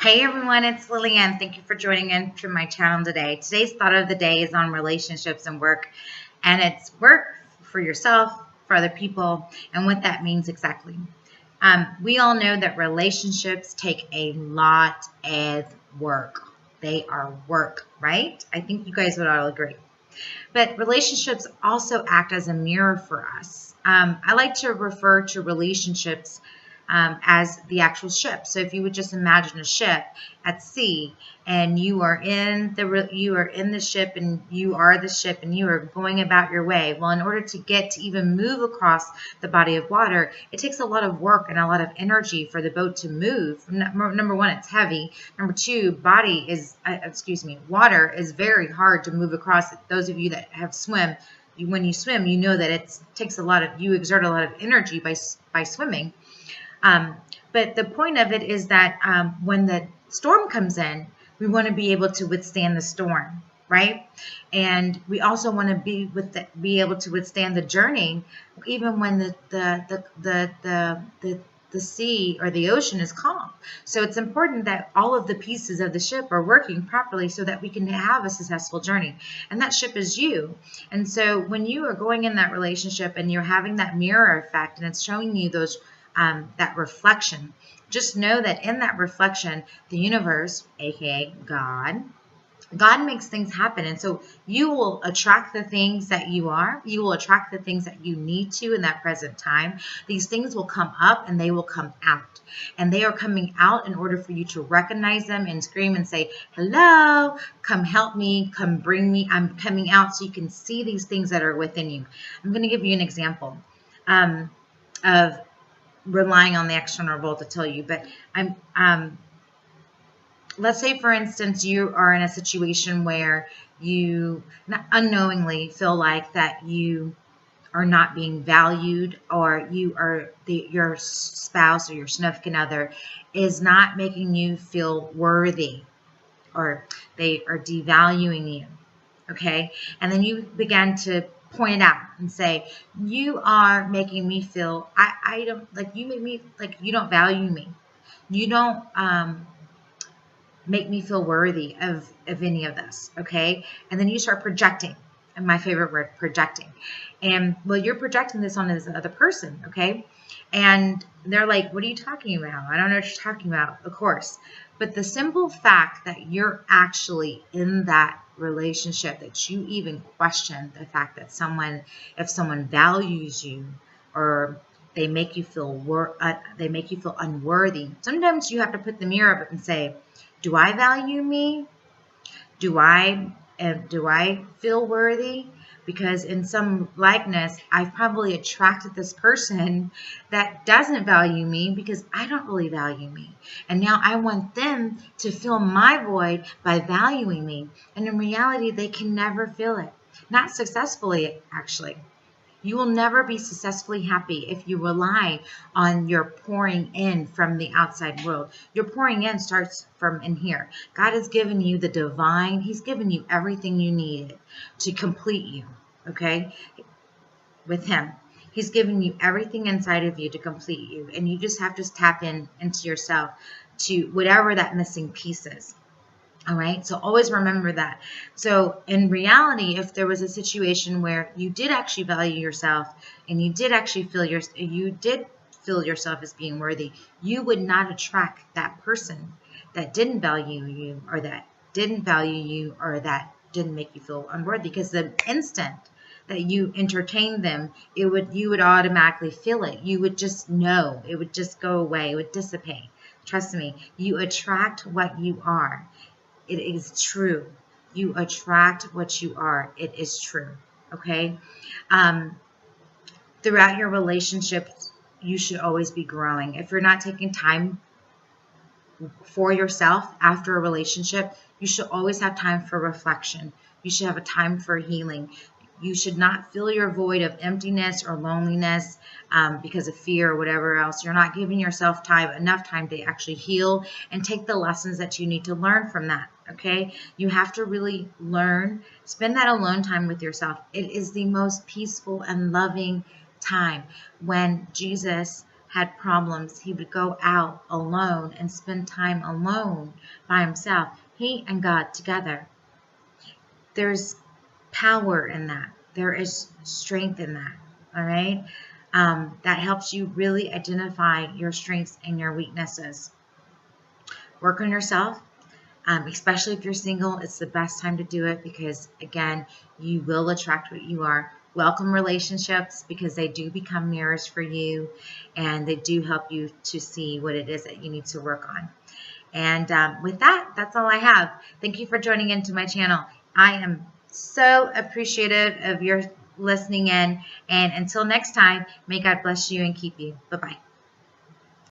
Hey everyone, it's Lillian. Thank you for joining in to my channel today. Today's thought of the day is on relationships and work, and it's work for yourself, for other people, and what that means exactly. We all know that relationships take a lot of work. They are work, right? I think you guys would all agree. But relationships also act as a mirror for us. I like to refer to relationships as the actual ship. So if you would just imagine a ship at sea, and you are in the ship, and you are the ship, and you are going about your way. Well, in order to even move across the body of water, it takes a lot of work and a lot of energy for the boat to move. Number one, it's heavy. Number two, water is very hard to move across. Those of you that have swim, when you swim, you know that you exert a lot of energy by swimming. But the point of it is that when the storm comes in, we want to be able to withstand the storm, right? And we also want to be able to withstand the journey, even when the sea or the ocean is calm. So it's important that all of the pieces of the ship are working properly so that we can have a successful journey. And that ship is you. And so when you are going in that relationship and you're having that mirror effect, and it's showing you that reflection, just know that in that reflection, the universe, aka God makes things happen. And so you will attract the things that you will attract the things that you need to in that present time. These things will come up and they will come out. And they are coming out in order for you to recognize them and scream and say, hello, come help me, come bring me, I'm coming out, so you can see these things that are within you. I'm going to give you an example of relying on the external world to tell you, but let's say, for instance, you are in a situation where you unknowingly feel like that you are not being valued, or your spouse or your significant other is not making you feel worthy, or they are devaluing you. Okay. And then you begin to point it out and say, you are making me feel, I don't like, you make me like, you don't value me. You don't, make me feel worthy of any of this. Okay. And then you start projecting. And my favorite word, projecting. And well, you're projecting this on this other person. Okay. And they're like, what are you talking about? I don't know what you're talking about. Of course. But the simple fact that you're actually in that relationship, that you even question the fact that if someone values you, or they make you feel unworthy. Sometimes you have to put the mirror up and say, do I value me? Do I feel worthy? Because in some likeness, I've probably attracted this person that doesn't value me because I don't really value me. And now I want them to fill my void by valuing me. And in reality, they can never fill it. Not successfully, actually. You will never be successfully happy if you rely on your pouring in from the outside world. Your pouring in starts from in here. God has given you the divine. He's given you everything you need to complete you, okay, with Him. He's given you everything inside of you to complete you. And you just have to tap into yourself to whatever that missing piece is. All right. So always remember that. So in reality, if there was a situation where you did actually value yourself, and you did actually feel yourself as being worthy, you would not attract that person that didn't value you, or that didn't make you feel unworthy. Because the instant that you entertain them, you would automatically feel it. You would just know. It would just go away. It would dissipate. Trust me. You attract what you are. It is true. You attract what you are. It is true. Okay. Throughout your relationship, you should always be growing. If you're not taking time for yourself after a relationship, you should always have time for reflection. You should have a time for healing. You should not fill your void of emptiness or loneliness because of fear or whatever else. You're not giving yourself enough time to actually heal and take the lessons that you need to learn from that. Okay? You have to really spend that alone time with yourself. It is the most peaceful and loving time when Jesus had problems, he would go out alone and spend time alone by himself, he and God together. There's power in that. There is strength in that. All right. That helps you really identify your strengths and your weaknesses. Work on yourself. Especially if you're single, it's the best time to do it because, again, you will attract what you are. Welcome relationships because they do become mirrors for you and they do help you to see what it is that you need to work on. And with that, that's all I have. Thank you for joining into my channel. I am so appreciative of your listening in. And until next time, may God bless you and keep you. Bye-bye.